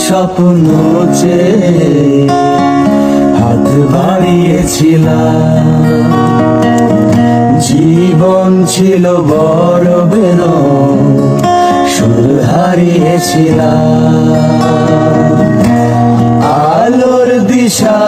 স্বপ্ন চেয়ে হাত বাড়িয়েছিলাম। জীবন ছিল বড় বেদন, সুর হারিয়েছিলাম। আলোর দিশা